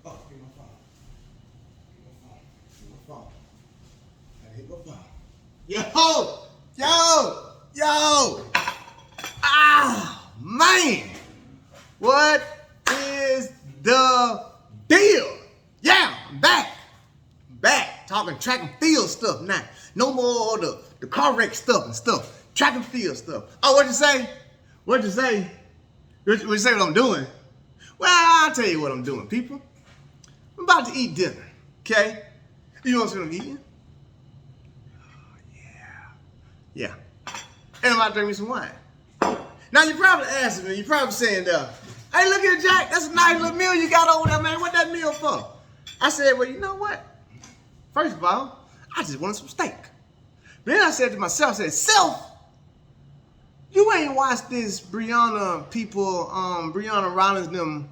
Oh, get my phone. Get my phone. I hit my phone. Yo! Ah, man! What is the deal? Yeah, I'm back. Talking track and field stuff now. No more the car wreck stuff and stuff. Track and field stuff. Oh, what'd you say? What'd you say what I'm doing? Well, I'll tell you what I'm doing, people. I'm about to eat dinner, okay? You know what I'm eating? Oh, yeah. And I'm about to drink me some wine. Now, you're probably asking me, you're probably saying, hey, look here, Jack, that's a nice little meal you got over there, man. What that meal for? I said, well, you know what? First of all, I just wanted some steak. But then I said to myself, I said, Self, you ain't watched this Brianna Rollins them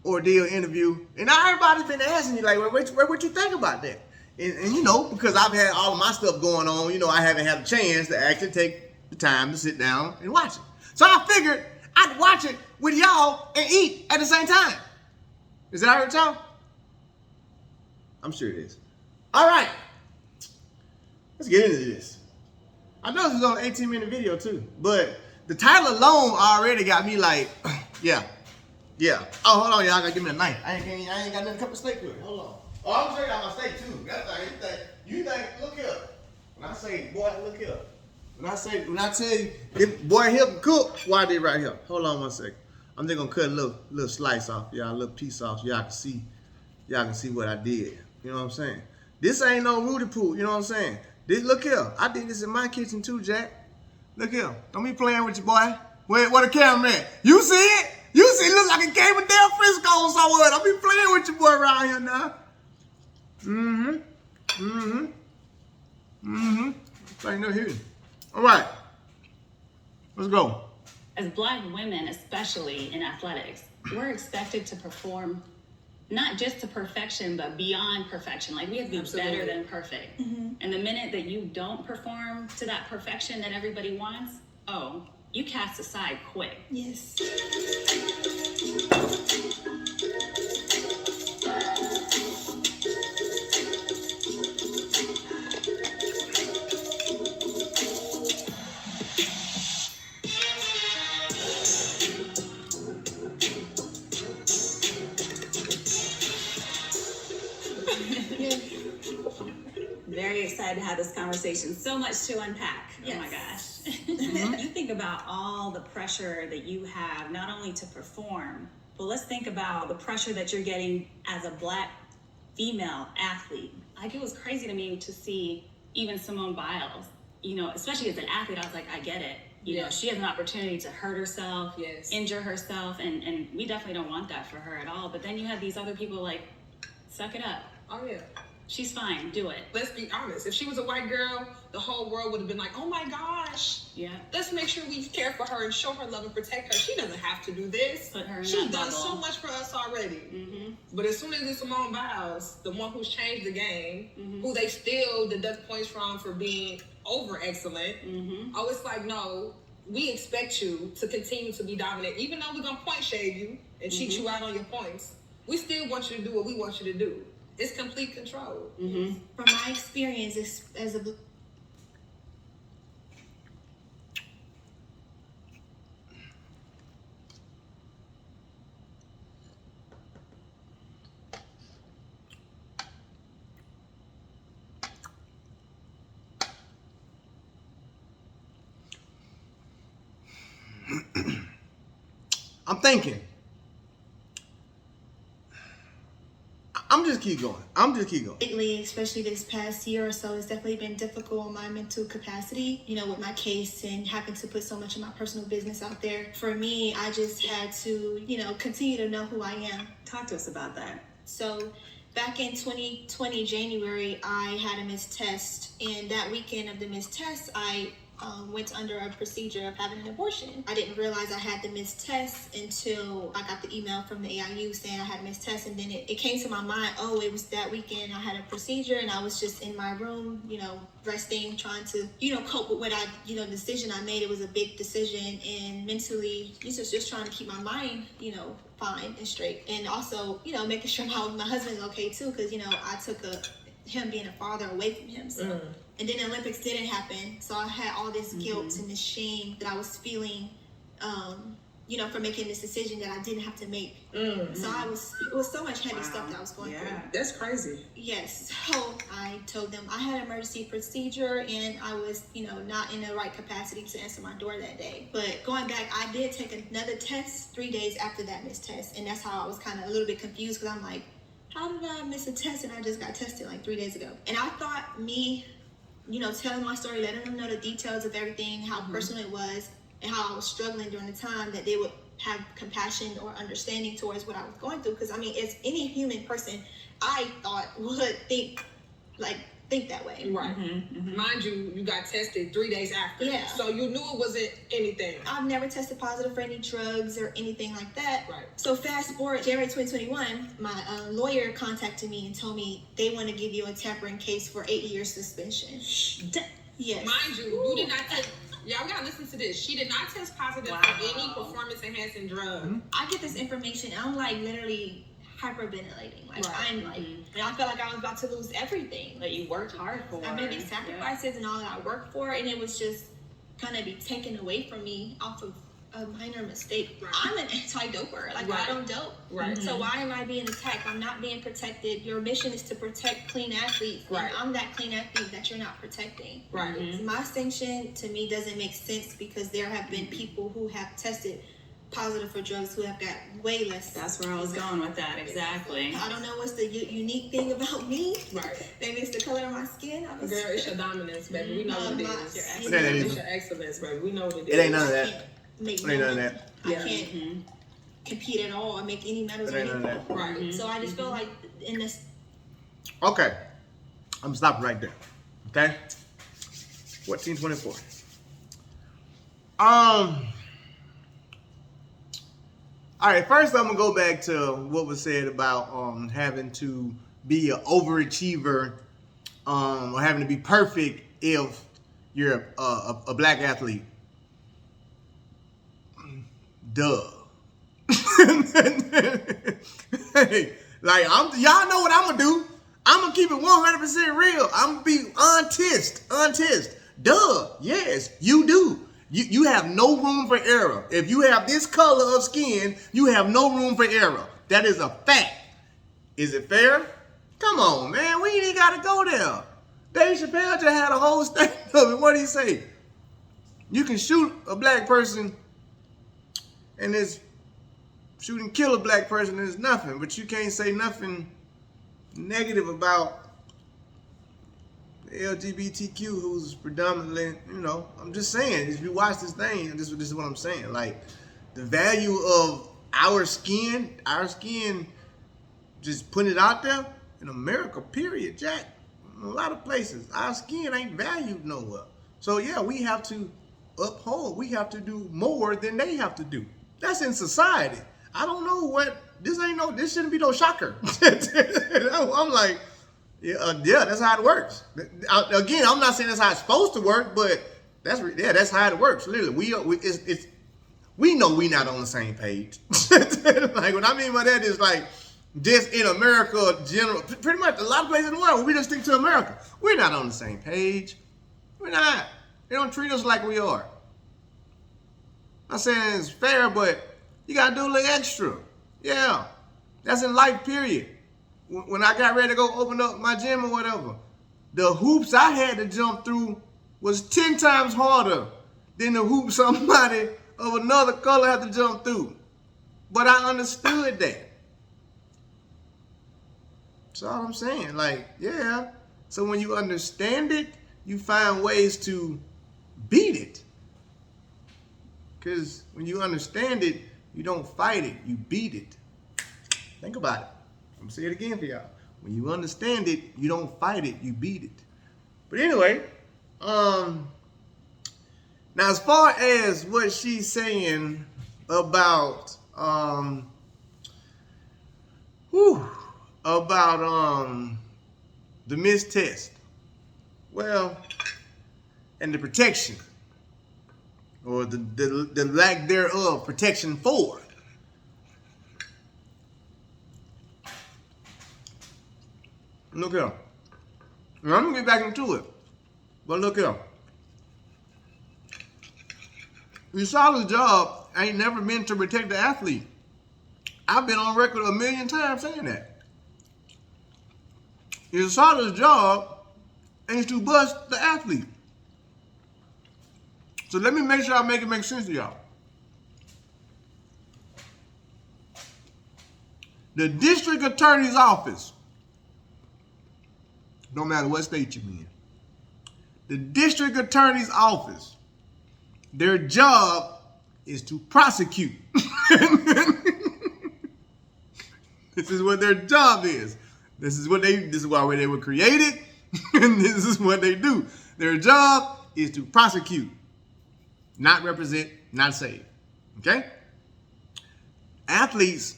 ordeal interview. And now everybody's been asking you, like, what you think about that? And you know, because I've had all of my stuff going on, you know, I haven't had a chance to actually take the time to sit down and watch it. So I figured I'd watch it with y'all and eat at the same time. Is that all right, y'all? I'm sure it is. All right, let's get into this. I know this is on an 18-minute video too, but the title alone already got me like, yeah. Oh, hold on, y'all, gotta give me a knife. I ain't got nothing to cut the steak with. Hold on. Oh, I'm gonna show y'all my steak too. That's like, you think, look here. When I say, boy, look here. When I tell you, this boy here can cook, why they right here? Hold on 1 second. I'm just gonna cut a little slice off, y'all, a little piece off, so y'all can see what I did. You know what I'm saying? This ain't no Rudy Poo, you know what I'm saying? Look here, I did this in my kitchen too, Jack. Look here, don't be playing with you, boy. Wait, what a cameraman? You see it? It looks like it came with damn Frisco somewhere. Don't be playing with your boy around here now. Ain't no here. All right, let's go. As Black women, especially in athletics, we're expected to perform not just to perfection, but beyond perfection. Like, we have to be better than perfect. And the minute that you don't perform to that perfection that everybody wants, oh, you cast aside quick. Yes. Very excited to have this conversation. So much to unpack. Yes. Oh my gosh. You think about all the pressure that you have, not only to perform, but let's think about the pressure that you're getting as a Black female athlete. Like, it was crazy to me to see even Simone Biles, you know, especially as an athlete. I was like, I get it. You know, she has an opportunity to hurt herself, injure herself, and we definitely don't want that for her at all. But then you have these other people like, suck it up. Oh, yeah. She's fine. Do it. Let's be honest. If she was a white girl, the whole world would have been like, oh my gosh. Yeah. Let's make sure we care for her and show her love and protect her. She doesn't have to do this. Put her in She's that done bubble. so much for us already. But as soon as it's Simone Biles, the one who's changed the game, who they still deduct points from for being over excellent, oh, it's like, no, we expect you to continue to be dominant. Even though we're going to point shade you and cheat you out on your points, we still want you to do what we want you to do. It's complete control. From my experience as a I'm thinking. I'm just keep going. lately, especially this past year or so, it's definitely been difficult on my mental capacity, you know, with my case and having to put so much of my personal business out there. For me, I just had to, you know, continue to know who I am. Talk to us about that. So back in 2020, January, I had a missed test. And that weekend of the missed test, I went under a procedure of having an abortion. I didn't realize I had the missed test until I got the email from the AIU saying I had a missed test, and then it came to my mind, oh, it was that weekend I had a procedure, and I was just in my room, resting, trying to, cope with what the decision I made. It was a big decision, and mentally, just trying to keep my mind, fine and straight, and also, making sure my husband's okay too, because, I took him being a father away from him, so. And then the Olympics didn't happen, so I had all this guilt and this shame that I was feeling, for making this decision that I didn't have to make. So it was so much heavy stuff that I was going through. That's crazy. Yes, so I told them I had an emergency procedure and I was, not in the right capacity to answer my door that day. But going back, I did take another test 3 days after that missed test, and that's how I was kind of a little bit confused, because I'm like, how did I miss a test and I just got tested like 3 days ago? And I thought me, telling my story, letting them know the details of everything, how personal it was, and how I was struggling during the time, that they would have compassion or understanding towards what I was going through. Because, as any human person, I thought would think that way. Right. Mind you, you got tested 3 days after. Yeah. So you knew it wasn't anything. I've never tested positive for any drugs or anything like that. Right. So fast forward, January 2021, my lawyer contacted me and told me they want to give you a tampering case for 8 years suspension. Yes. Mind you, you did not test. Y'all gotta listen to this. She did not test positive for any performance-enhancing drug. I get this information, and I'm literally hyperventilating. I'm and I felt like I was about to lose everything. That you worked hard for. I made these sacrifices and all that I worked for, and it was just gonna be taken away from me off of a minor mistake. Right. I'm an anti-doper. I don't dope. Right. So why am I being attacked? I'm not being protected. Your mission is to protect clean athletes. Right. And I'm that clean athlete that you're not protecting. Right. My sanction to me doesn't make sense, because there have been people who have tested positive for drugs who have got way less. That's where I was going with that, exactly. I don't know what's the unique thing about me. Right. Maybe it's the color of my skin. Girl, it's your dominance, baby. We know what it is. It's your excellence, baby. We know what it is. It ain't none of that. It ain't none of that. I can't compete at all or make any medals It or ain't none of anything. that. Right. So I just feel like in this. Okay. I'm stopping right there. Okay? 1424. All right, first I'm gonna go back to what was said about having to be an overachiever, or having to be perfect if you're a black athlete. Duh. Hey, y'all know what I'm gonna do. I'm gonna keep it 100% real. I'm gonna be honest. Duh. Yes, you do. You have no room for error. If you have this color of skin, you have no room for error. That is a fact. Is it fair? Come on, man. We ain't even got to go there. Dave Chappelle just had a whole stand of it. What did he say? You can shoot a black person and kill a black person is nothing. But you can't say nothing negative about LGBTQ, who's predominantly, I'm just saying, if you watch this thing, this is what I'm saying. Like, the value of our skin, just putting it out there in America, period, Jack. In a lot of places, our skin ain't valued nowhere. So yeah, we have to we have to do more than they have to do. That's in society. I don't know what, this shouldn't be no shocker. I'm like, yeah, that's how it works. Again, I'm not saying that's how it's supposed to work, but that's how it works. Literally, we know we not on the same page. Like, what I mean by that is, like, just in America, general, pretty much a lot of places in the world, we just stick to America. We're not on the same page. We're not. They don't treat us like we are. I'm not saying it's fair, but you gotta do a little extra. Yeah, that's in life, period. When I got ready to go open up my gym or whatever, the hoops I had to jump through was 10 times harder than the hoops somebody of another color had to jump through. But I understood that. That's all I'm saying. Like, yeah. So when you understand it, you find ways to beat it. Because when you understand it, you don't fight it, you beat it. Think about it. I'm gonna say it again for y'all. When you understand it, you don't fight it, you beat it. But anyway, Now, as far as what she's saying about the missed test, well, and the protection, or the lack thereof protection for. Look here. Now, I'm gonna get back into it, but look here. USADA's job ain't never meant to protect the athlete. I've been on record a million times saying that. USADA's job ain't to bust the athlete. So let me make sure I make it make sense to y'all. The district attorney's office, no matter what state you're in, the district attorney's office, their job is to prosecute. This is what their job is. This is why they were created, and this is what they do. Their job is to prosecute, not represent, not save. Okay? Athletes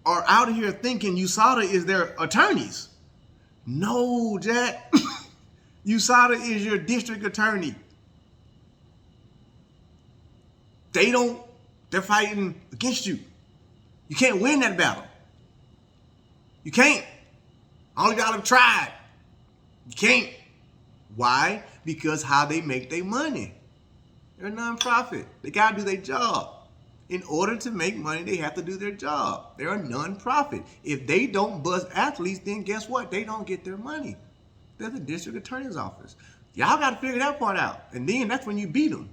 are out here thinking USADA is their attorneys. No, Jack. USADA is your district attorney. They're fighting against you. You can't win that battle. You can't. All y'all have tried. You can't. Why? Because how they make their money. They're a nonprofit. They got to do their job. In order to make money, they have to do their job. They're a nonprofit. If they don't bust athletes, then guess what? They don't get their money. They're the district attorney's office. Y'all got to figure that part out. And then that's when you beat them.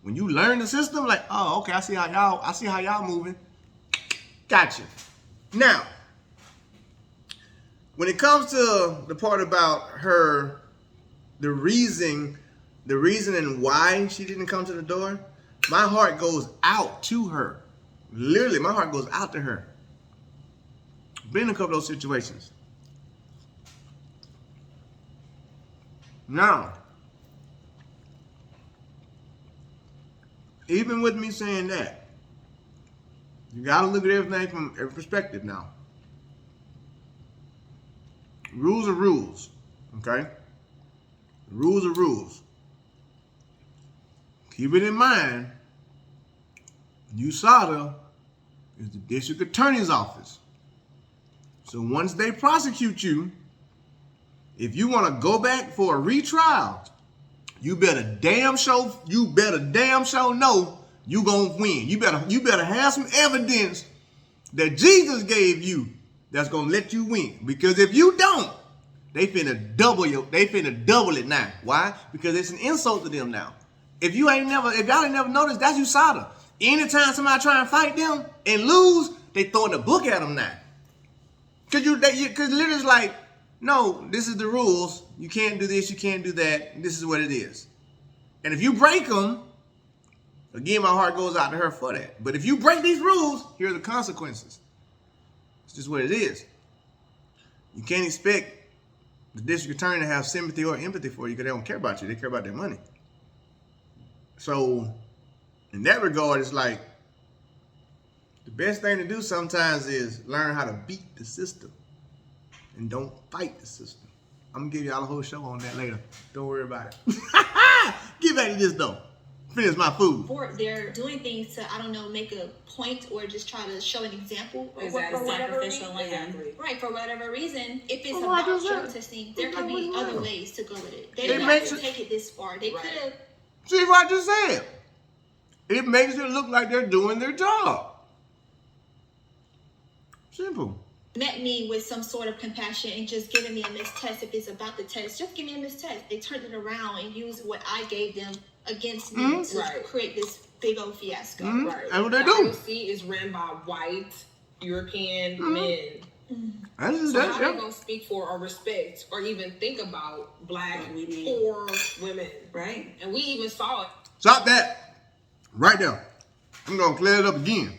When you learn the system, like, oh, okay, I see how y'all moving. Gotcha. Now, when it comes to the part about her, the reason and why she didn't come to the door, my heart goes out to her. Literally, my heart goes out to her. Been in a couple of those situations. Now, even with me saying that, you gotta look at everything from every perspective now. Rules are rules, okay? Rules are rules. Keep it in mind, USADA is the district attorney's office. So once they prosecute you, if you want to go back for a retrial, you better damn sure know you gonna win. You better have some evidence that Jesus gave you that's gonna let you win. Because if you don't, they finna double it now. Why? Because it's an insult to them now. If y'all ain't never noticed, that's USADA. Anytime somebody try and fight them and lose, they throwing the book at them now. Cause literally it's like, no, this is the rules. You can't do this, you can't do that. This is what it is. And if you break them, again, my heart goes out to her for that. But if you break these rules, here are the consequences. It's just what it is. You can't expect the district attorney to have sympathy or empathy for you because they don't care about you. They care about their money. So, in that regard, it's like the best thing to do sometimes is learn how to beat the system and don't fight the system. I'm going to give y'all a whole show on that later. Don't worry about it. Get back to this, though. Finish my food. They're doing things to, I don't know, make a point or just try to show an example. Or Exactly. for whatever Sacrificial reason. lamb. Right, for whatever reason. If it's Well, about drug testing, there could be other ways to go with it. They didn't have to take it this far. They could have. See what I just said? It makes it look like they're doing their job. Simple. Met me with some sort of compassion and just giving me a missed test. If it's about the test, just give me a missed test. They turned it around and used what I gave them against me to create this big old fiasco. Right. That's what they do. IOC is ran by white European men. So how they gonna speak for or respect or even think about black poor women? Right. And we even saw it. Stop that. Right there. I'm gonna clear it up again.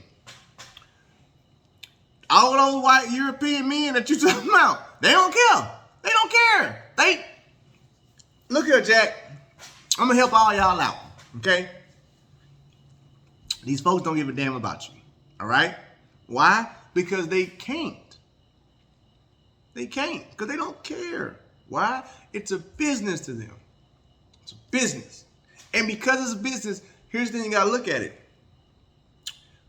All those white European men that you talking about, they don't care. They don't care. Look here, Jack. I'm gonna help all y'all out, okay? These folks don't give a damn about you, all right? Why? Because they can't. They can't, because they don't care. Why? It's a business to them. It's a business. And because it's a business, here's the thing, you gotta look at it.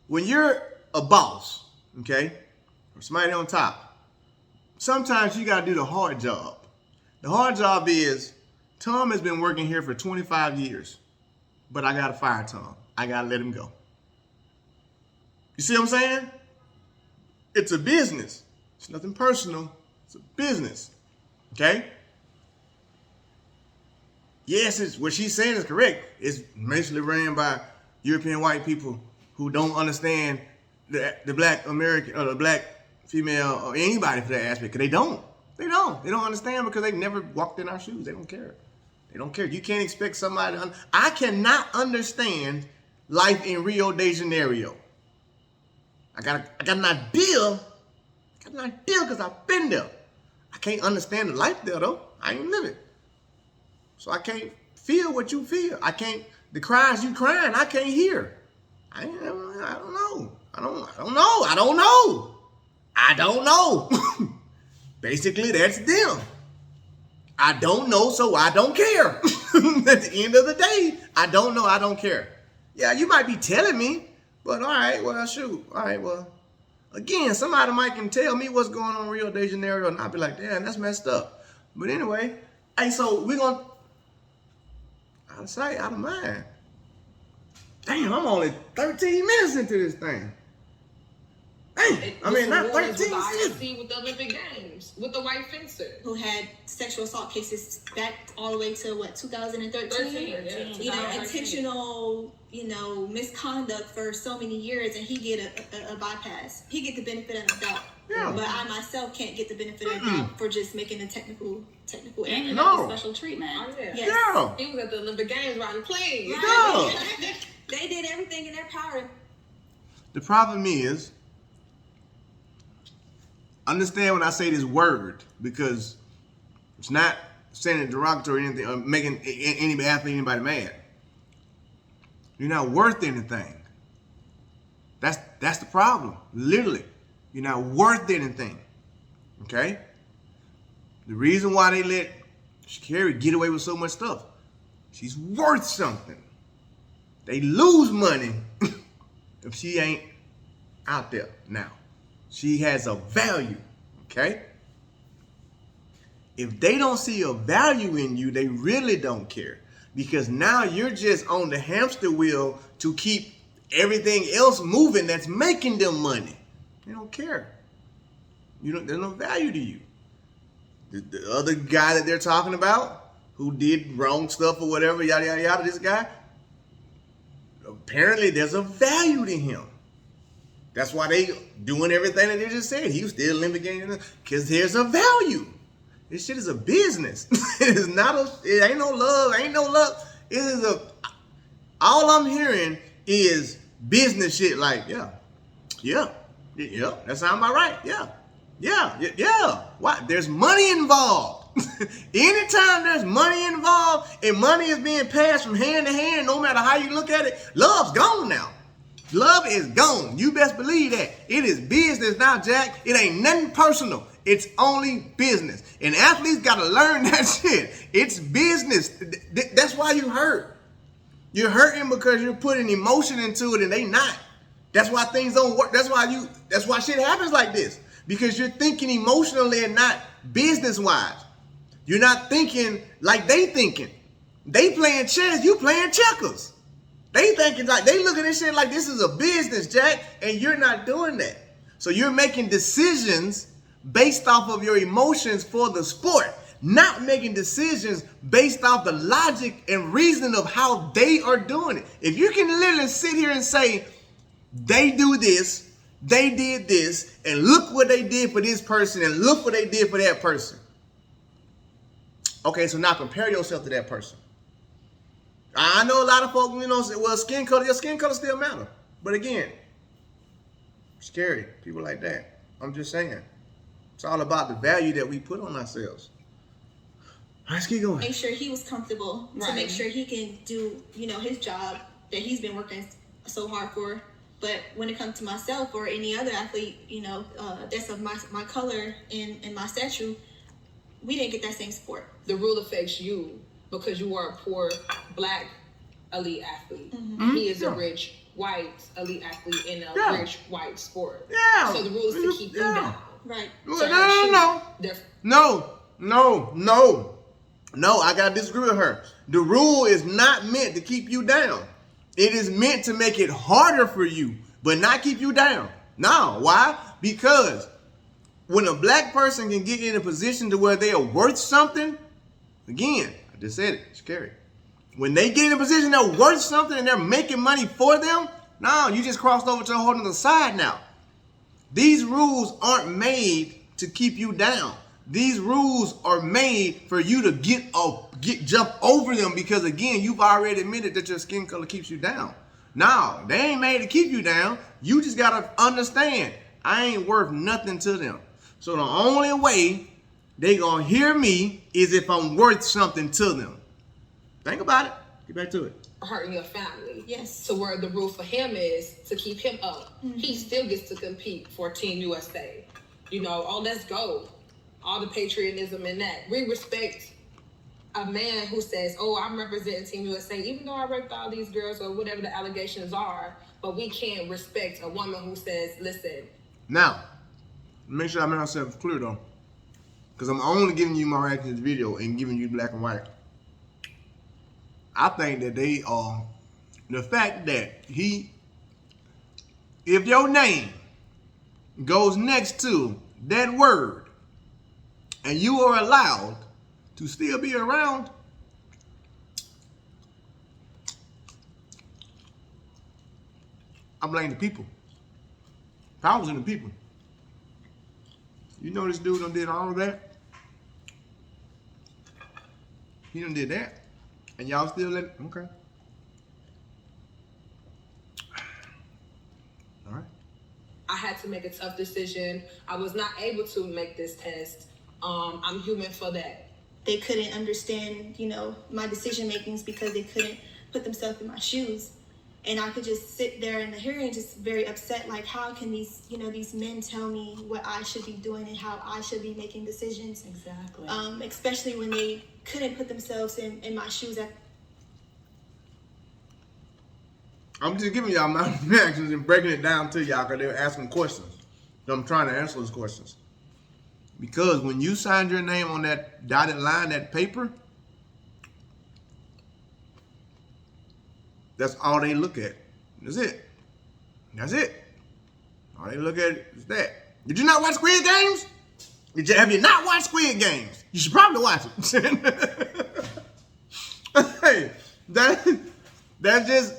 When you're a boss, okay, or somebody on top, sometimes you gotta do the hard job. The hard job is, Tom has been working here for 25 years, but I gotta fire Tom. I gotta let him go. You see what I'm saying? It's a business. It's nothing personal. It's a business. Okay? Yes, it's what she's saying is correct. It's mostly ran by European white people who don't understand the black American or the black female or anybody for that aspect. Because they don't. They don't understand because they've never walked in our shoes. They don't care. They don't care. You can't expect somebody to I cannot understand life in Rio de Janeiro. I got an idea. Because I've been there. I can't understand the life there though. I ain't live it. So I can't feel what you feel. I can't, the cries you crying, I can't hear. I don't know. I don't know. Basically, that's them. I don't know, so I don't care. At the end of the day, I don't know, I don't care. Yeah, you might be telling me, but all right, well, shoot. All right, well, again, somebody might can tell me what's going on in Rio de Janeiro, and I'll be like, damn, that's messed up. But anyway, hey, so we're going to, out of sight, out of mind. Damn, I'm only 13 minutes into this thing. Damn, I mean, not 13 with the IOC, with the Olympic Games, with the white fencer. Who had sexual assault cases back all the way to, what, 2013? 13, yeah. Intentional, misconduct for so many years, and he get a bypass. He get the benefit of the doubt. Yeah. But I myself can't get the benefit of the doubt for just making a technical And error. you got the special treatment. Oh, yeah. Yes. Yeah. He was at the Olympic Games riding planes. Yeah. They did everything in their power. The problem is, understand when I say this word, because it's not saying it derogatory or anything, or making any athlete, anybody mad. You're not worth anything. That's the problem. Literally, you're not worth anything. Okay? The reason why they let Sha'Carri get away with so much stuff, she's worth something. They lose money if she ain't out there now. She has a value, okay? If they don't see a value in you, they really don't care. Because now you're just on the hamster wheel to keep everything else moving that's making them money. They don't care. There's no value to you. The other guy that they're talking about, who did wrong stuff or whatever, yada, yada, yada, this guy, apparently there's a value to him. That's why they doing everything that they just said. He was still in the game because there's a value. This shit is a business. It ain't no love. It is all I'm hearing is business shit like, yeah, that sounds about right. Yeah. Why? There's money involved. Anytime there's money involved and money is being passed from hand to hand, no matter how you look at it, love's gone now. Love is gone. You best believe that. It is business now, Jack. It ain't nothing personal. It's only business. And athletes got to learn that shit. It's business. That's why you hurt. You're hurting because you're putting emotion into it and they not. That's why things don't work. That's why shit happens like this. Because you're thinking emotionally and not business-wise. You're not thinking like they thinking. They playing chess, you playing checkers. They thinking like, they look at this shit like this is a business, Jack, and you're not doing that. So you're making decisions based off of your emotions for the sport, not making decisions based off the logic and reason of how they are doing it. If you can literally sit here and say, they do this, they did this, and look what they did for this person, and look what they did for that person. Okay, so now compare yourself to that person. I know a lot of folks, say, well, your skin color still matter. But again, scary, people like that. I'm just saying. It's all about the value that we put on ourselves. Let's keep going. make sure he was comfortable, to make sure he can do, you know, his job that he's been working so hard for. But when it comes to myself or any other athlete, you know, that's of my color and my stature, we didn't get that same support. The rule affects you because you are a poor black elite athlete. He is a rich white elite athlete in a rich white sport. Yeah. So the rule is to keep them down. Right. No, I gotta disagree with her. The rule is not meant to keep you down. It is meant to make it harder for you, but not keep you down. No, why? Because when a black person can get in a position to where they are worth something, again, I just said it, Sha'Carri. When they get in a position they're worth something and they're making money for them, no, you just crossed over to a whole other side now. These rules aren't made to keep you down. These rules are made for you to jump over them because, again, you've already admitted that your skin color keeps you down. No, they ain't made to keep you down. You just got to understand, I ain't worth nothing to them. So the only way they going to hear me is if I'm worth something to them. Think about it. Get back to it. Hurting your family. Yes. So where the rule for him is to keep him up. He still gets to compete for Team USA. You know, oh, let's go. All the patriotism in that. We respect a man who says, oh, I'm representing Team USA, even though I raped all these girls or whatever the allegations are, but we can't respect a woman who says, listen. Now, make sure I make myself clear though, because I'm only giving you my reaction to the video and giving you black and white. I think that they are, the fact that if your name goes next to that word and you are allowed to still be around, I blame the people. Power's in the people. You know this dude done did all of that? He done did that. And y'all still let it? Okay. All right. I had to make a tough decision. I was not able to make this test. I'm human for that. They couldn't understand, you know, my decision makings because they couldn't put themselves in my shoes. And I could just sit there in the hearing just very upset, like how can these, you know, these men tell me what I should be doing and how I should be making decisions. Exactly. Especially when they couldn't put themselves in my shoes. I'm just giving y'all my reactions and breaking it down to y'all because they were asking questions. So I'm trying to answer those questions. Because when you signed your name on that dotted line, that paper, that's all they look at. That's it. That's it. All they look at is that. Did you not watch Squid Games? Have you not watched Squid Games? You should probably watch it. Hey, that's just,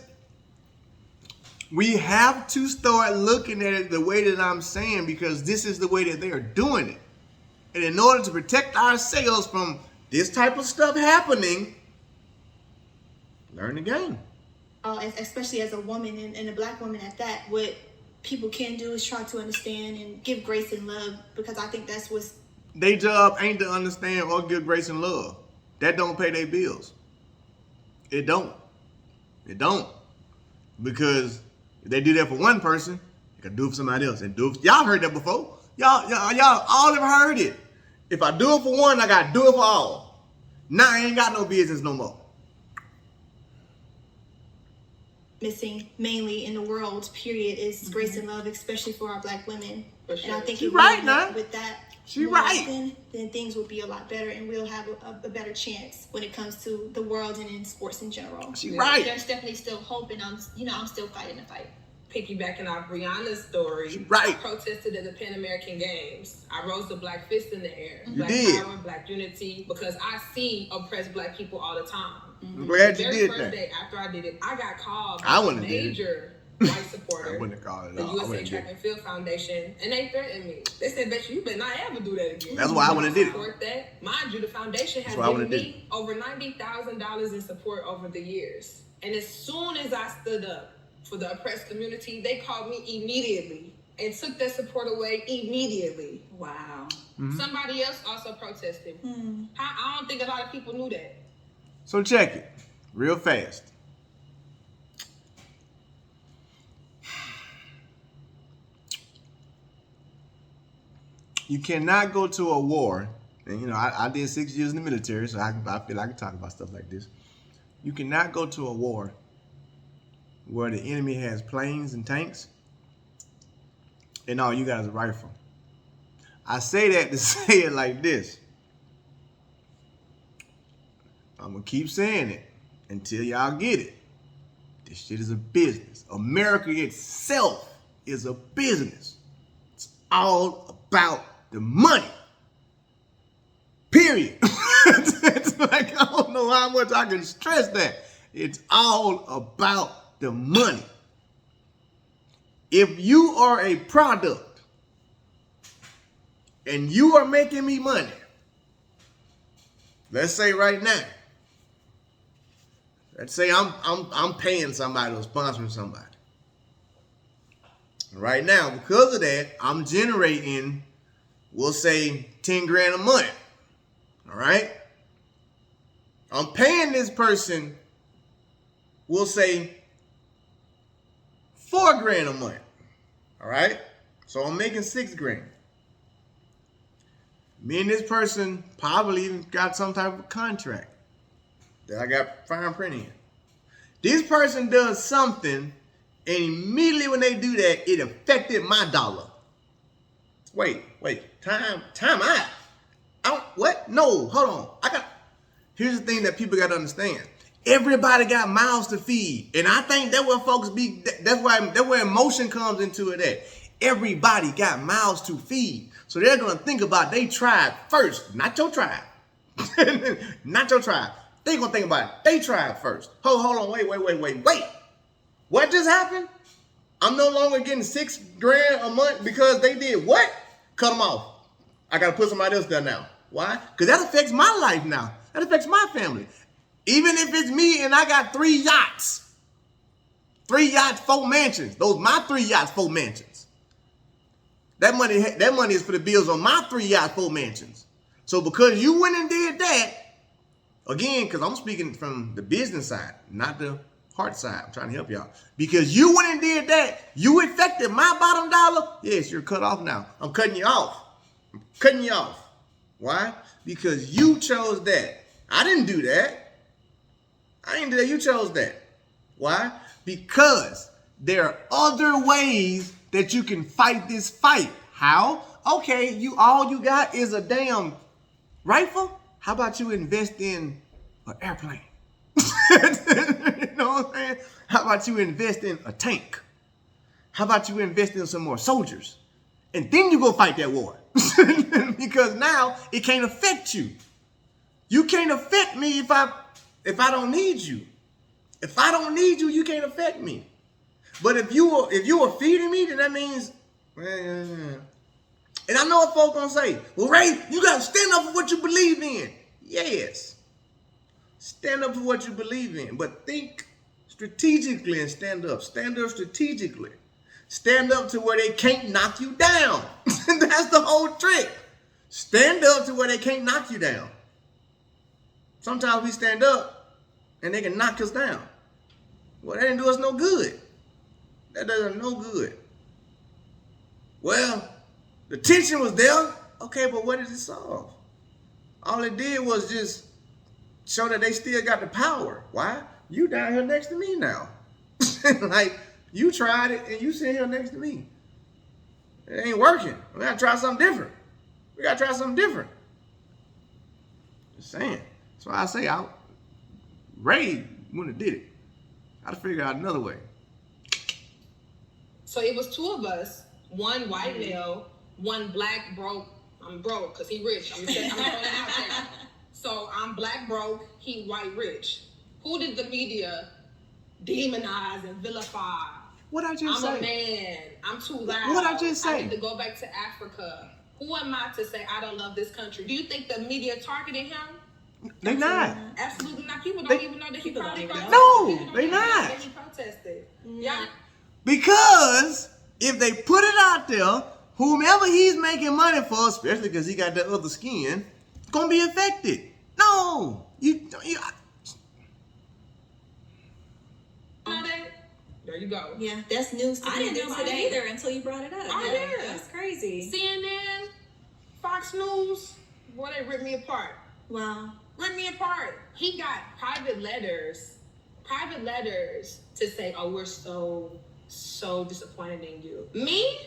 we have to start looking at it the way that I'm saying because this is the way that they are doing it. And in order to protect ourselves from this type of stuff happening, learn the game. Especially as a woman and a black woman at that, what people can do is try to understand and give grace and love because I think that's what's... Their job ain't to understand or give grace and love. That don't pay their bills. It don't. It don't. Because if they do that for one person, they can do it for somebody else. And do it, y'all heard that before. Y'all all have heard it. If I do it for one, I gotta do it for all. Now I ain't got no business no more. Missing mainly in the world, period, is grace and love, especially for our black women. For sure. And I think She right now. with that, She right. then things will be a lot better and we'll have a better chance when it comes to the world and in sports in general. She right. There's definitely still hope and I'm still fighting the fight. Piggybacking off Brianna's story, Right. I protested at the Pan American Games. I rose the black fist in the air. You Black did. power, black unity, because I see oppressed black people all the time. I'm glad The you very did first that. day after I did it, I got called I by a wouldn't have did it. major white supporter. I wouldn't have called it The all. I USA wouldn't Track have and Field Foundation, and they threatened me. They said, "Bet you better not ever do that again." That's why I wouldn't have did it. Support that. Mind you, the foundation has That's why I given wouldn't have me over $90,000 in support over the years. And as soon as I stood up for the oppressed community, they called me immediately and took that support away immediately. Wow. Somebody else also protested. I don't think a lot of people knew that. So check it real fast. You cannot go to a war, and you know, I did 6 years in the military, so I feel I can talk about stuff like this. You cannot go to a war where the enemy has planes and tanks, and all you got is a rifle. I say that to say it like this. I'm gonna keep saying it until y'all get it. This shit is a business. America itself is a business. It's all about the money. Period. It's like, I don't know how much I can stress that. It's all about the money. If you are a product and you are making me money, let's say right now, let's say I'm paying somebody or sponsoring somebody. Right now, because of that, I'm generating, we'll say 10 grand a month. All right? I'm paying this person, we'll say 4 grand a month. All right? So I'm making 6 grand. Me and this person probably even got some type of contract that I got fine print in. This person does something, and immediately when they do that, it affected my dollar. Wait, time out. What? No, hold on. Here's the thing that people got to understand. Everybody got mouths to feed, and I think that's where folks be. That's where emotion comes into it. At everybody got mouths to feed, so they're gonna think about they tribe first, not your tribe, not your tribe. They gonna think about it. They tribe first. Hold on, wait. What just happened? I'm no longer getting 6 grand a month because they did what? Cut them off. I gotta put somebody else there now. Why? Because that affects my life now. That affects my family. Even if it's me and I got 3 yachts. 3 yachts, 4 mansions. Those my 3 yachts, 4 mansions. That money is for the bills on my 3 yachts, 4 mansions. So because you went and did that, again, because I'm speaking from the business side, not the heart side. I'm trying to help y'all. Because you went and did that, you affected my bottom dollar. Yes, you're cut off now. I'm cutting you off. Why? Because you chose that. I didn't do that. You chose that. Why? Because there are other ways that you can fight this fight. How? Okay, all you got is a damn rifle. How about you invest in an airplane? You know what I'm saying? How about you invest in a tank? How about you invest in some more soldiers? And then you go fight that war. Because now it can't affect you. You can't affect me if I don't need you. If I don't need you, you can't affect me. But if you are feeding me, then that means, and I know what folks gonna say, well, Ray, you gotta stand up for what you believe in. Yes. Stand up for what you believe in, but think strategically and stand up. Stand up strategically. Stand up to where they can't knock you down. That's the whole trick. Stand up to where they can't knock you down. Sometimes we stand up and they can knock us down. Well, that didn't do us no good. That does us no good. Well, the tension was there. Okay, but what did it solve? All it did was just show that they still got the power. Why? You down here next to me now. Like, you tried it and you sit here next to me. It ain't working. We gotta try something different. Just saying. So I say, Ray wouldn't have did it. I'd have figured out another way. So it was 2 of us, 1 white male, 1 black broke. I'm broke because he rich. I'm throwing it out there. So I'm black broke, he white rich. Who did the media demonize and vilify? What I just say? I'm a man. I'm too loud. What I just say? I need to go back to Africa. Who am I to say I don't love this country? Do you think the media targeted him? They not. Absolutely not. People don't even know that he People probably don't even protested. know. No, People don't they even know not. that he protested. Yeah. Because if they put it out there, whomever he's making money for, especially because he got that other skin, is gonna be affected. No, you There you go. Yeah, that's news to I me didn't know about it either until you brought it up. Oh, yeah. That's crazy. CNN, Fox News, boy, they ripped me apart. Wow. Ripped me apart. He got private letters to say, oh, we're so disappointed in you. Me?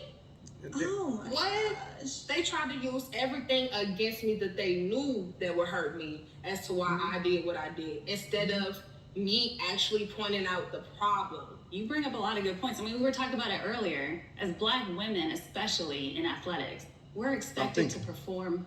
Oh my What? gosh. They tried to use everything against me that they knew that would hurt me as to why I did what I did, instead of me actually pointing out the problem. You bring up a lot of good points. I mean, we were talking about it earlier. As Black women, especially in athletics, we're expected to perform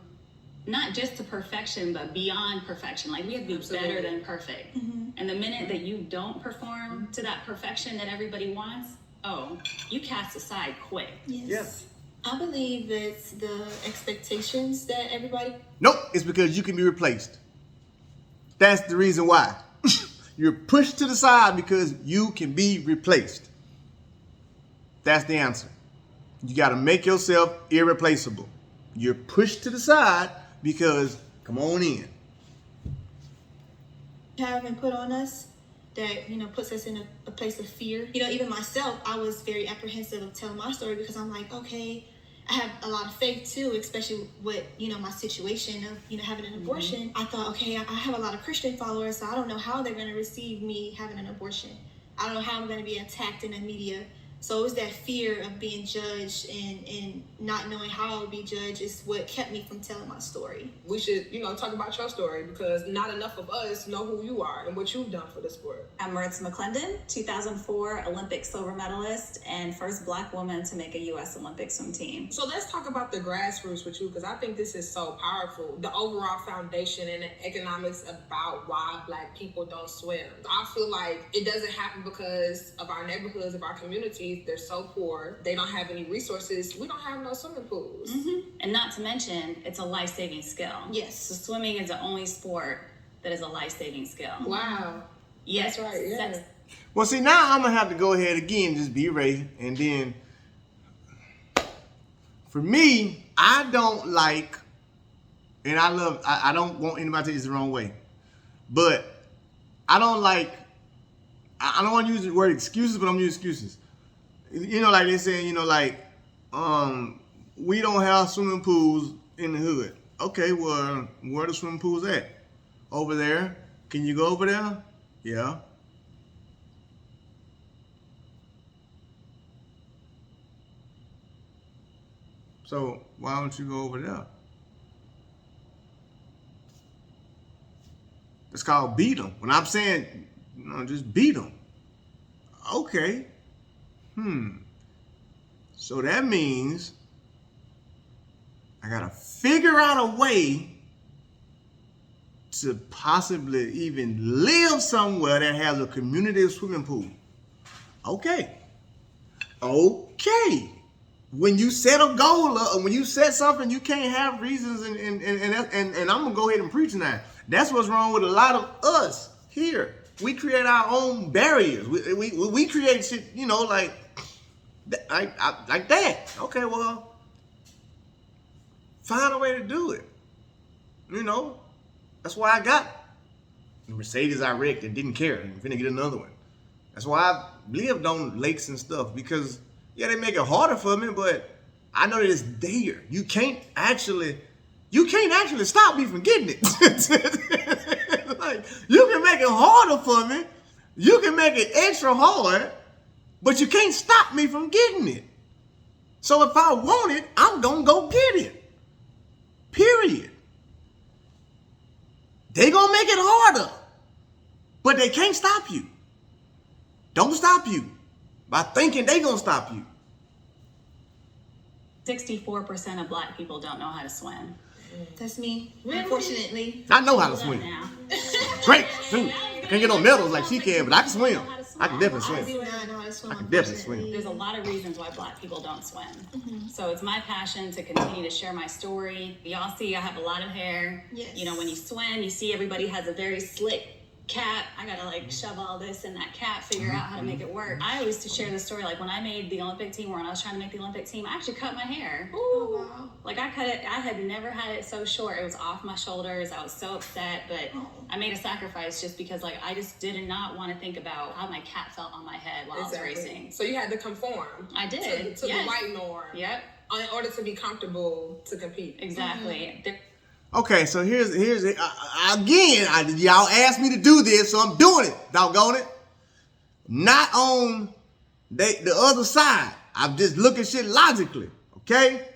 not just to perfection, but beyond perfection. Like, we have to be better than perfect. And the minute that you don't perform to that perfection that everybody wants, oh, you cast aside quick. Yes. I believe it's the expectations that everybody. Nope, it's because you can be replaced. That's the reason why. You're pushed to the side because you can be replaced. That's the answer. You got to make yourself irreplaceable. You're pushed to the side because, come on in. Have been put on us that, puts us in a place of fear. Even myself, I was very apprehensive of telling my story because I'm like, okay, I have a lot of faith too, especially with, my situation of, having an abortion. I thought, okay, I have a lot of Christian followers, so I don't know how they're going to receive me having an abortion. I don't know how I'm going to be attacked in the media. So it was that fear of being judged and not knowing how I would be judged is what kept me from telling my story. We should, talk about your story because not enough of us know who you are and what you've done for the sport. I'm Maritza McClendon, 2004 Olympic silver medalist and first Black woman to make a U.S. Olympic swim team. So let's talk about the grassroots with you because I think this is so powerful. The overall foundation and the economics about why Black people don't swim. I feel like it doesn't happen because of our neighborhoods, of our communities. They're so poor. They don't have any resources. We don't have no swimming pools. And not to mention, it's a life-saving skill. Yes. So swimming is the only sport that is a life-saving skill. Wow. Yes. That's right, yeah. Well, see, now I'm going to have to go ahead again and just be Ray. And then, for me, I don't like, and I don't want anybody to take this the wrong way, but I don't like, I don't want to use the word excuses, but I'm using excuses. Like they saying, we don't have swimming pools in the hood. Okay, well, where are the swimming pools at? Over there. Can you go over there? Yeah. So why don't you go over there? It's called beat them. When I'm saying, just beat them. Okay. So that means I gotta figure out a way to possibly even live somewhere that has a community swimming pool. Okay. When you set a goal up, when you set something, you can't have reasons, and I'm gonna go ahead and preach now. That's what's wrong with a lot of us here. We create our own barriers. We create shit, like that. Okay, well, find a way to do it. That's why I got the Mercedes I wrecked and didn't care. I'm finna get another one. That's why I lived on lakes and stuff because, yeah, they make it harder for me, but I know that it's there. You can't actually stop me from getting it. Like, you can make it harder for me. You can make it extra hard, but you can't stop me from getting it. So if I want it, I'm gonna go get it. Period. They gonna make it harder, but they can't stop you. Don't stop you by thinking they gonna stop you. 64% of Black people don't know how to swim. That's me, Really? Unfortunately. I know how to swim. Now. Great. Shoot. I can't get no medals like she can, but I can swim. I can definitely I swim. do not know how to swim. I can definitely swim. unfortunately. There's a lot of reasons why Black people don't swim. So it's my passion to continue to share my story. Y'all see I have a lot of hair. Yes. When you swim, you see everybody has a very slick cap, I gotta like shove all this in that cap, figure out how to make it work. I always share this story, like when I made the Olympic team, or when I was trying to make the Olympic team, I actually cut my hair. Ooh. Oh, wow. Like I cut it, I had never had it so short. It was off my shoulders. I was so upset, but I made a sacrifice just because like I just did not want to think about how my cap felt on my head while I was racing. So you had to conform. I did. To the white norm. Yep. In order to be comfortable to compete. Exactly. Okay, so here's again, y'all asked me to do this, so I'm doing it, doggone it. Not on the other side. I'm just looking shit logically, okay?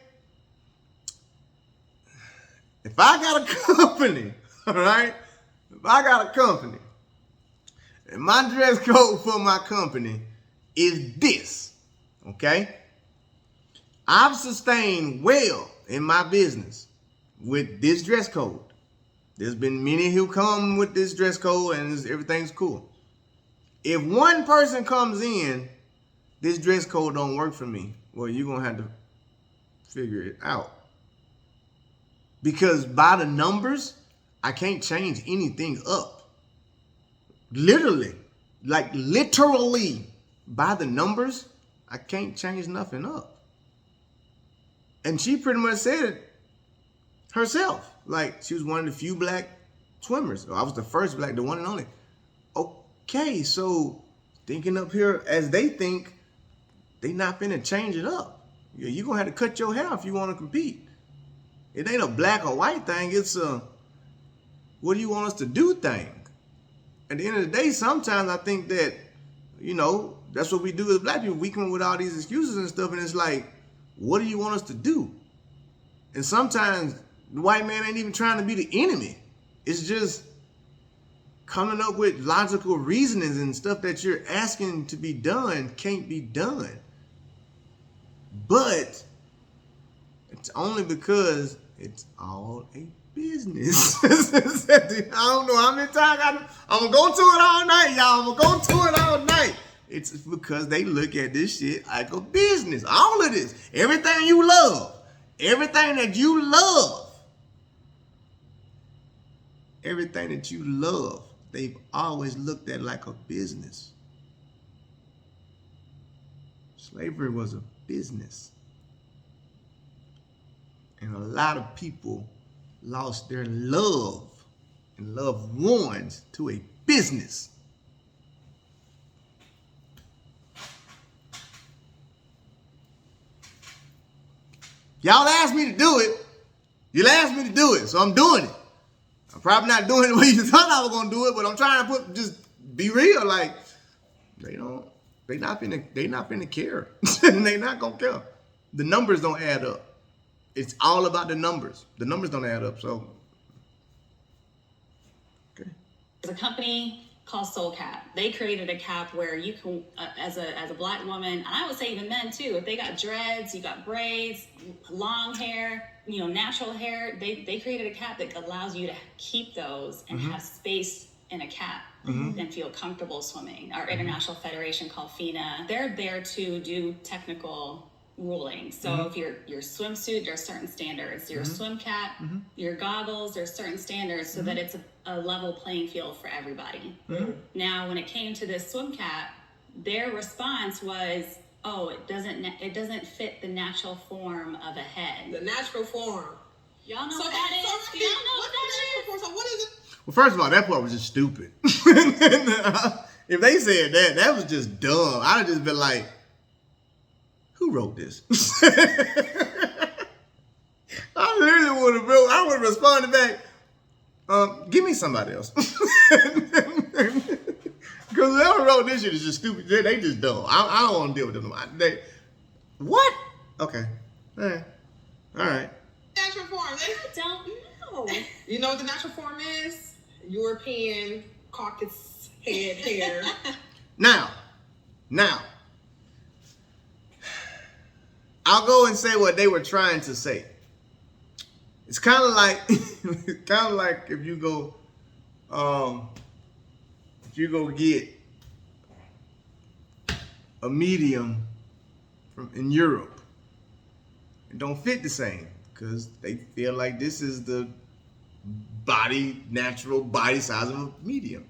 If I got a company, all right? If I got a company, and my dress code for my company is this, okay? I've sustained well in my business with this dress code. There's been many who come with this dress code and everything's cool. If one person comes in, this dress code don't work for me, well, you're going to have to figure it out. Because by the numbers, I can't change anything up. Literally, like literally, by the numbers, I can't change nothing up. And she pretty much said it herself. Like, she was one of the few black swimmers. I was the first black, the one and only. Okay, so thinking up here as they think, they not finna change it up. You're gonna have to cut your hair if you wanna compete. It ain't a black or white thing, it's a what do you want us to do thing. At the end of the day, sometimes I think that, you know, that's what we do as black people. We come up with all these excuses and stuff, and it's like, what do you want us to do? And sometimes the white man ain't even trying to be the enemy. It's just coming up with logical reasonings and stuff that you're asking to be done can't be done. But it's only because it's all a business. I don't know how many times I'm going to go to it all night, y'all. I'm going to go to it all night. It's because they look at this shit like a business. All of this. Everything you love. Everything that you love. Everything that you love, they've always looked at like a business. Slavery was a business. And a lot of people lost their love and loved ones to a business. Y'all asked me to do it. You asked me to do it, so I'm doing it. I'm probably not doing it the way you thought I was gonna do it, but I'm trying to just be real. Like, they not finna care. They not gonna care. The numbers don't add up. It's all about the numbers. The numbers don't add up, so. Okay. There's a company called Soul Cap. They created a cap where you can, as a black woman, and I would say even men too, if they got dreads, you got braids, long hair, you know, natural hair, they created a cap that allows you to keep those and have space in a cap and feel comfortable swimming. Our international federation called FINA, they're there to do technical ruling. So if your swimsuit, there are certain standards. Your swim cap, your goggles, there are certain standards so that it's a level playing field for everybody. Now, when it came to this swim cap, their response was, oh, it doesn't fit the natural form of a head. The natural form. Y'all know what that is? Do y'all know what that is? So what is it? Well, first of all, that part was just stupid. If they said that, that was just dumb. I'd have just been like, who wrote this? I literally would have wrote, I would have responded back, give me somebody else. Because whoever wrote this shit is just stupid. They just dumb. I don't want to deal with them. What? Okay. All right. Natural form. I don't know. You know what the natural form is? European caucus head hair. Now, I'll go and say what they were trying to say. It's kind of like, if you go get a medium in Europe, it don't fit the same because they feel like this is the natural body size of a medium.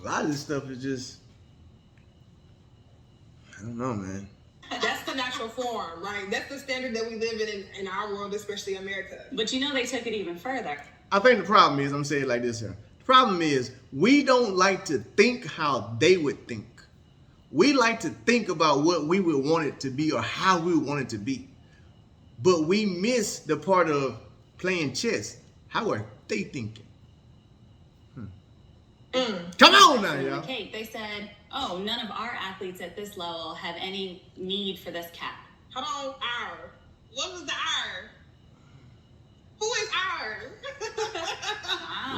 A lot of this stuff is just, I don't know, man. That's the natural form, right? That's the standard that we live in our world, especially America. But you know they took it even further. I think the problem is, I'm gonna say it like this here. The problem is we don't like to think how they would think. We like to think about what we would want it to be or how we would want it to be. But we miss the part of playing chess. How are they thinking? Come on now, y'all. Kate, they said, oh, none of our athletes at this level have any need for this cap. Hold on, R. What was the R? Who is R?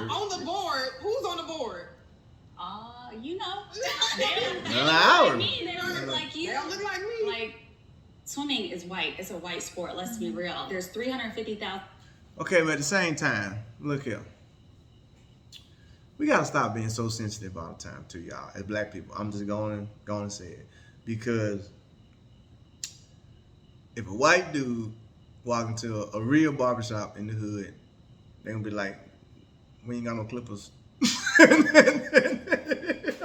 On the board. Who's on the board? You know. Not They don't look ours. like me. They don't look like you. They don't look like me. Like, swimming is white. It's a white sport. Let's be real. There's 350,000. Okay, but at the same time, look here. We gotta stop being so sensitive all the time to y'all as black people. I'm just going to say it. Because if a white dude walk into a real barbershop in the hood, they're gonna be like, we ain't got no clippers. You know what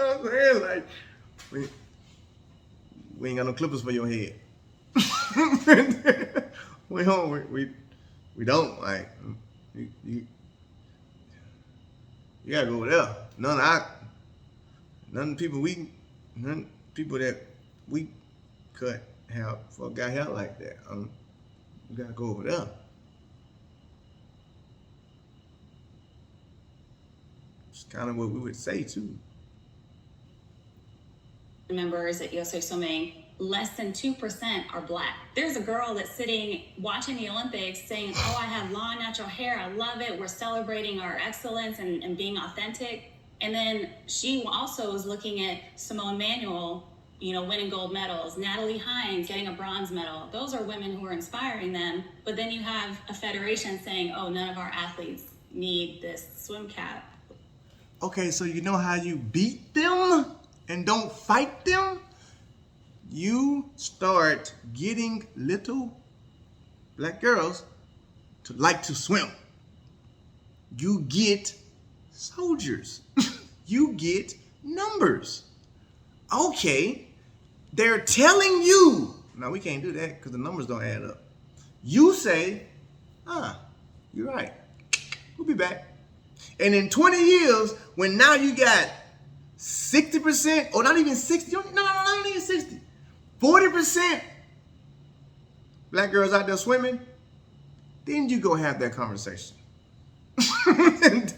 I'm saying? Like, we ain't got no clippers for your head. we don't, like, you gotta go over there. None people that we cut have got hair like that. You gotta go over there. It's kind of what we would say too. Members at USA Swimming, less than 2% are black. There's a girl that's sitting watching the Olympics saying, oh, I have long natural hair. I love it. We're celebrating our excellence and being authentic. And then she also was looking at Simone Manuel, you know, winning gold medals, Natalie Hines getting a bronze medal. Those are women who are inspiring them. But then you have a federation saying, oh, none of our athletes need this swim cap. Okay, so you know how you beat them and don't fight them? You start getting little black girls to like to swim. You get soldiers. You get numbers. Okay, they're telling you. Now, we can't do that because the numbers don't add up. You say, you're right. We'll be back. And in 20 years, when now you got 60%, or not even 60, no, not even 60, 40% black girls out there swimming, then you go have that conversation. And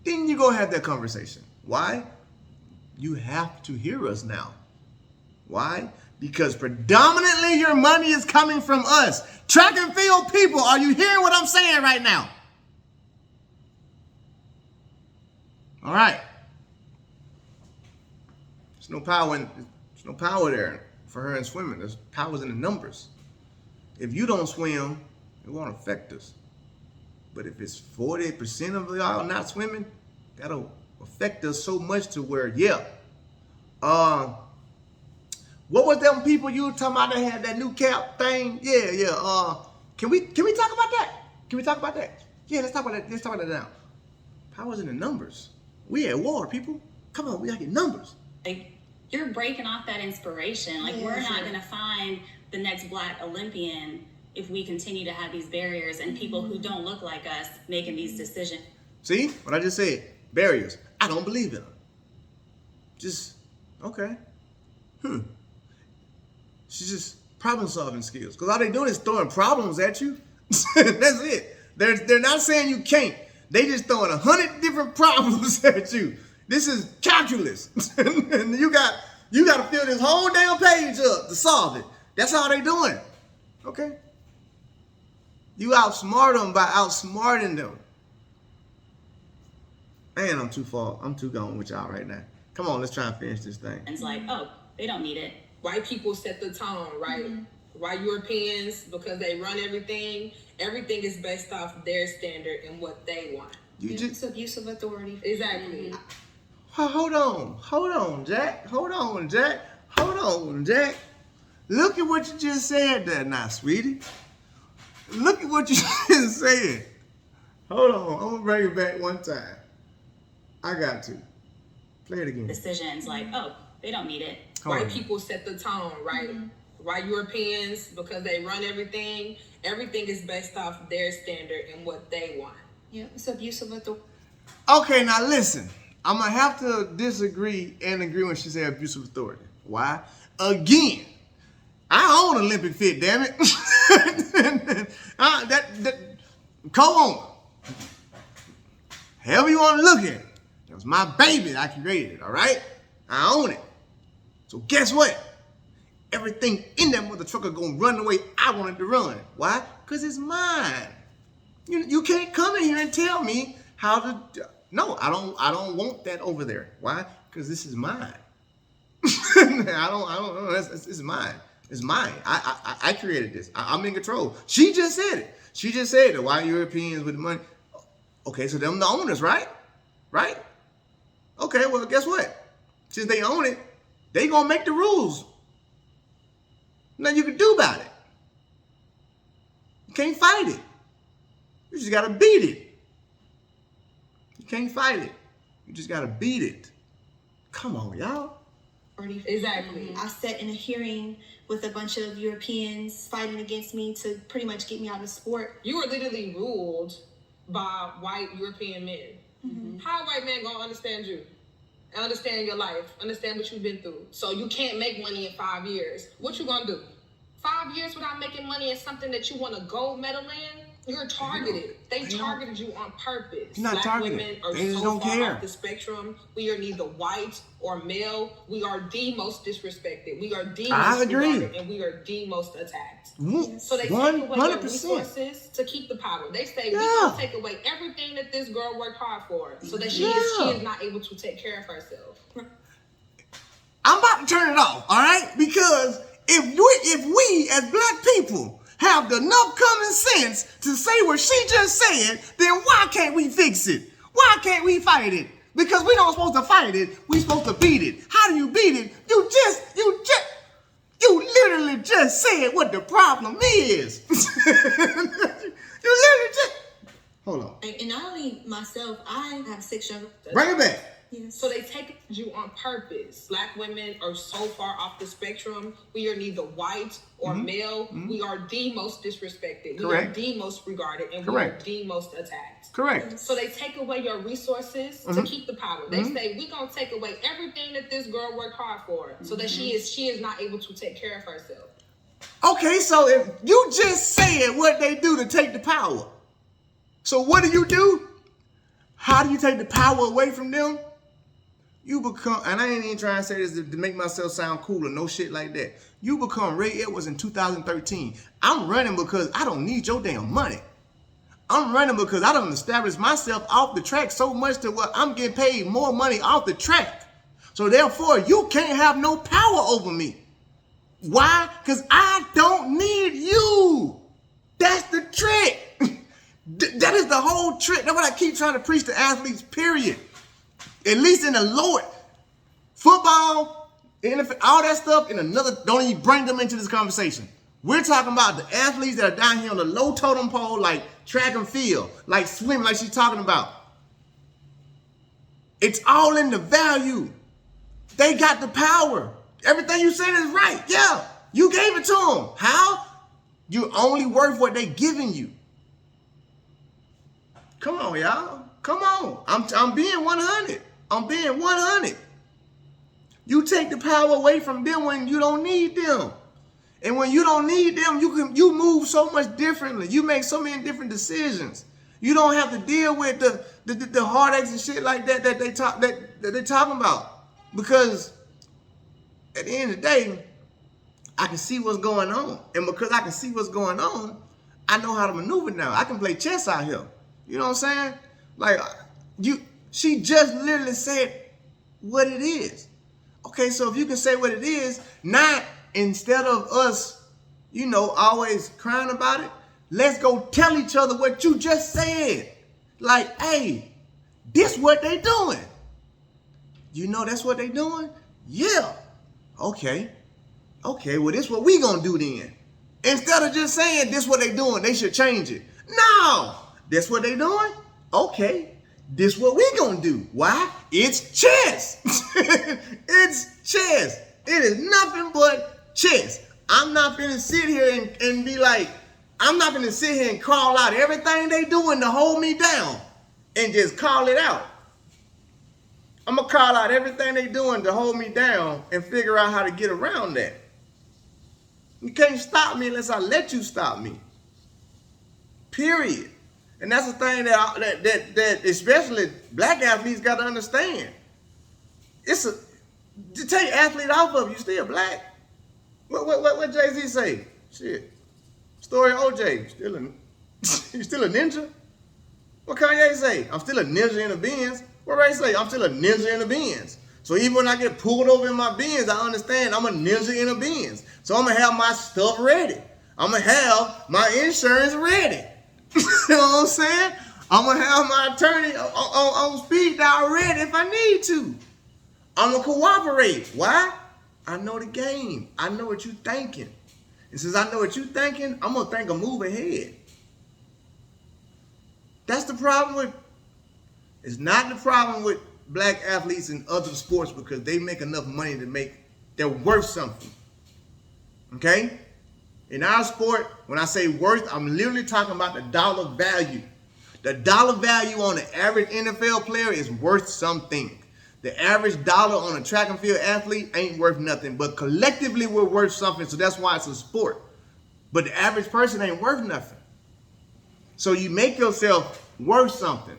then you go have that conversation. Why? You have to hear us now. Why? Because predominantly your money is coming from us. Track and field people, are you hearing what I'm saying right now? All right. There's no power there for her in swimming. There's powers in the numbers. If you don't swim, it won't affect us. But if it's 40% of y'all not swimming, that'll affect us so much to where, what was them people you were talking about that had that new cap thing? Yeah. Can we talk about that? Can we talk about that? Yeah, let's talk about that. Let's talk about that now. Powers in the numbers. We at war, people. Come on, we gotta get numbers. Like, you're breaking off that inspiration. Like, we're not gonna find the next black Olympian if we continue to have these barriers and people who don't look like us making these decisions. See what I just said? Barriers. I don't believe in them. Just, okay. She's just problem-solving skills. Because all they doing is throwing problems at you. That's it. They're not saying you can't. They just throwing 100 different problems at you. This is calculus. And you got to fill this whole damn page up to solve it. That's all they doing. Okay? You outsmart them by outsmarting them. Man, I'm too gone with y'all right now. Come on, let's try and finish this thing. And it's like, oh, they don't need it. White people set the tone, right? White Europeans, because they run everything is based off their standard and what they want. It's abuse of authority. Exactly. Hold on, Jack. Look at what you just said there now, sweetie. Look at what you just said. Hold on, I'm gonna bring it back one time. I got to. Play it again. decisions like, oh, they don't need it. White people set the tone, right? White Europeans, because they run everything is based off their standard and what they want. Yeah, it's abuse of authority. Okay, now listen. I'm going to have to disagree and agree when she said abuse of authority. Why? Again, I own Olympic Fit, damn it. Co-owner. However you want to look at it. That was my baby that I created, all right? I own it. So guess what? Everything in that mother trucker gonna run the way I want it to run. Why? Because it's mine. You can't come in here and tell me how to. No, I don't want that over there. Why? Because this is mine. I don't. It's mine. It's mine. I created this. I'm in control. She just said it. She just said it. Why Europeans with the money? Okay, so them the owners, right? Right? Okay, well, guess what? Since they own it, they gonna make the rules. Nothing you can do about it. You can't fight it. You just gotta beat it. You can't fight it. You just gotta beat it. Come on, y'all. Exactly. I sat in a hearing with a bunch of Europeans fighting against me to pretty much get me out of sport. You were literally ruled by white European men. How a white man gonna understand you? Understand your life, understand what you've been through. So you can't make money in 5 years. What you gonna do? 5 years without making money in something that you want a gold medal in? You're targeted. They targeted you on purpose. You're not Black targeted. women are They just so don't far care. off the spectrum. We are neither white or male. We are the most disrespected. We are the I most agree. regarded, and we are the most attacked. Yes. So they take away your 100%. resources to keep the power. They say, Yeah. we're going to take away everything that this girl worked hard for so that she is not able to take care of herself. I'm about to turn it off, all right? Because if we as black people have enough common sense to say what she just said, then why can't we fix it? Why can't we fight it? Because we don't supposed to fight it. We supposed to beat it. How do you beat it? You literally just said what the problem is. You literally just. Hold on. And not only myself, I have 6 young. Bring it back. Yes. So they take you on purpose. Black women are so far off the spectrum. We are neither white or male. We are the most disrespected. Correct. We are the most regarded, and Correct. we are the most attacked. Correct. So they take away your resources to keep the power. They say, we're going to take away everything that this girl worked hard for so that she is not able to take care of herself. Okay, so if you just said what they do to take the power, so what do? How do you take the power away from them? You become, and I ain't even trying to say this to make myself sound cool or no shit like that. You become Ray Edwards in 2013. I'm running because I don't need your damn money. I'm running because I done established myself off the track so much to where I'm getting paid more money off the track. So therefore, you can't have no power over me. Why? Because I don't need you. That's the trick. That is the whole trick. That's what I keep trying to preach to athletes, period. At least in the lower football, NFL, all that stuff in another, don't even bring them into this conversation. We're talking about the athletes that are down here on the low totem pole, like track and field, like swimming, like she's talking about. It's all in the value. They got the power. Everything you said is right. Yeah, you gave it to them. How? You're only worth what they giving you. Come on, y'all. Come on. I'm being 100. I'm being 100. You take the power away from them when you don't need them. And when you don't need them, you move so much differently. You make so many different decisions. You don't have to deal with the heartaches and shit like that they talking about. Because at the end of the day, I can see what's going on. And because I can see what's going on, I know how to maneuver now. I can play chess out here. You know what I'm saying? Like, she just literally said what it is. Okay, so if you can say what it is, not instead of us, always crying about it, let's go tell each other what you just said. Like, hey, this what they doing. You know that's what they doing? Yeah. Okay, well, this what we gonna do then. Instead of just saying this what they doing, they should change it. No, that's what they doing? Okay, this what we gonna do. Why? It's chess. It's chess. It is nothing but chess. I'm not gonna sit here and be like, I'm not gonna sit here and call out everything they doing to hold me down and just call it out. I'm gonna call out everything they doing to hold me down and figure out how to get around that. You can't stop me unless I let you stop me. Period. And that's the thing that especially black athletes got to understand. To take athlete off of you, still black. What Jay-Z say? Shit. Story of OJ. You still a ninja? What Kanye say? I'm still a ninja in the Benz. What Ray say? I'm still a ninja in the Benz. So even when I get pulled over in my Benz, I understand I'm a ninja in a Benz. So I'm gonna have my stuff ready. I'm gonna have my insurance ready. You know what I'm saying? I'm gonna have my attorney on speed dial ready if I need to. I'm gonna cooperate. Why? I know the game. I know what you're thinking. And since I know what you're thinking, I'm gonna think a move ahead. That's the problem with, it's not the problem with black athletes in other sports because they make enough money to they're worth something. Okay? In our sport, when I say worth, I'm literally talking about the dollar value. The dollar value on the average NFL player is worth something. The average dollar on a track and field athlete ain't worth nothing, but collectively we're worth something, so that's why it's a sport. But the average person ain't worth nothing. So you make yourself worth something.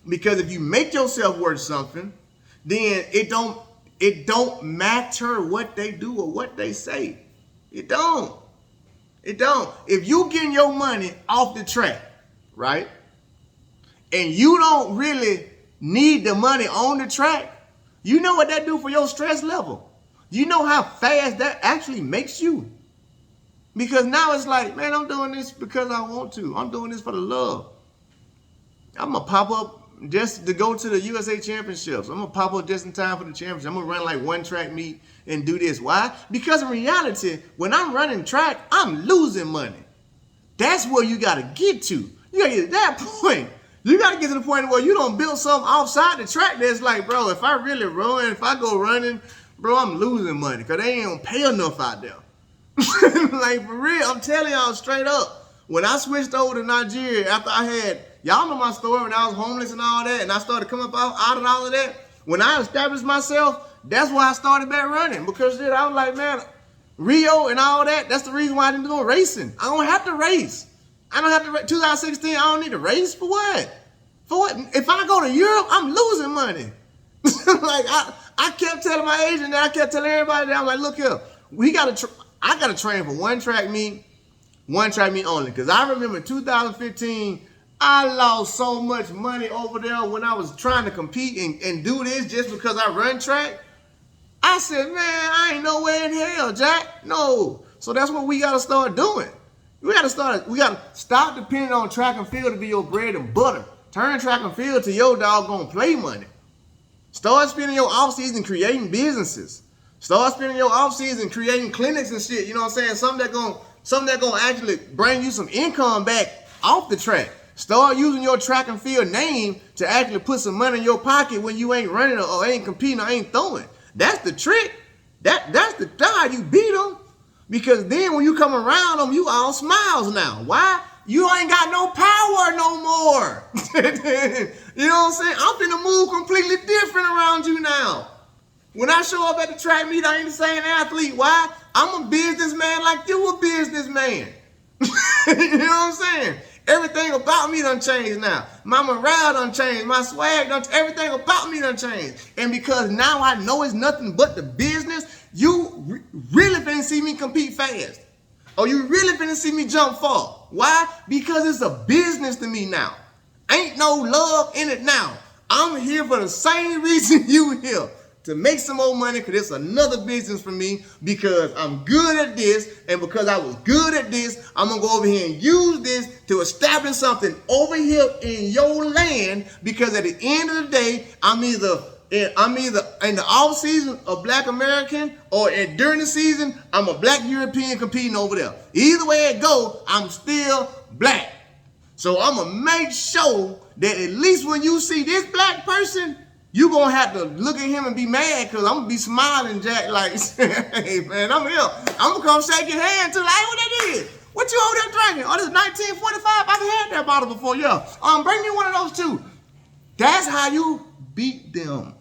Because if you make yourself worth something, then it don't matter what they do or what they say. It don't. It don't. If you getting your money off the track, right? And you don't really need the money on the track, you know what that do for your stress level. You know how fast that actually makes you. Because now it's like, man, I'm doing this because I want to. I'm doing this for the love. I'm going to pop up just to go to the USA Championships. I'm going to pop up just in time for the championship. I'm going to run like one track meet and do this. Why? Because in reality, when I'm running track, I'm losing money. That's where you got to get to. You got to get to that point. You got to get to the point where you don't build something outside the track that's like, bro, if I really run, if I go running, bro, I'm losing money because they ain't going to pay enough out there. Like, for real, I'm telling y'all straight up. When I switched over to Nigeria after I had, y'all know my story when I was homeless and all that, and I started coming up out of all of that. When I established myself, that's why I started back running. Because shit, I was like, man, Rio and all that, that's the reason why I didn't do racing. I don't have to race. I don't have to race. 2016, I don't need to race. For what? For what? If I go to Europe, I'm losing money. Like, I kept telling my agent that, I kept telling everybody that, I'm like, look here, I got to train for one track meet only. Because I remember 2015, I lost so much money over there when I was trying to compete and do this just because I run track. I said, man, I ain't nowhere in hell, Jack. No. So that's what we got to start doing. We got to stop depending on track and field to be your bread and butter. Turn track and field to your doggone play money. Start spending your off season creating businesses. Start spending your off season creating clinics and shit. You know what I'm saying? Something that gonna actually bring you some income back off the track. Start using your track and field name to actually put some money in your pocket when you ain't running or ain't competing or ain't throwing. That's the trick. That's how you beat them. Because then when you come around them, you all smiles now. Why? You ain't got no power no more. You know what I'm saying? I'm finna move completely different around you now. When I show up at the track meet, I ain't the same athlete. Why? I'm a businessman like you a businessman. You know what I'm saying? Everything about me done changed now. My morale done changed. My swag done changed. Everything about me done changed. And because now I know it's nothing but the business, you really finna see me compete fast. Or you really finna see me jump far. Why? Because it's a business to me now. Ain't no love in it now. I'm here for the same reason you here. To make some more money, because it's another business for me, because I'm good at this, and because I was good at this, I'm going to go over here and use this to establish something over here in your land, because at the end of the day, I'm either in the off season a black American, or during the season, I'm a black European competing over there. Either way it go, I'm still black. So I'm going to make sure that at least when you see this black person, you going to have to look at him and be mad because I'm going to be smiling, Jack, like, hey, man, I'm here. I'm going to come shake your hand too. Like, hey, what that is? What you over there drinking? Oh, this is 1945. I've had that bottle before, yeah. Bring me one of those too. That's how you beat them.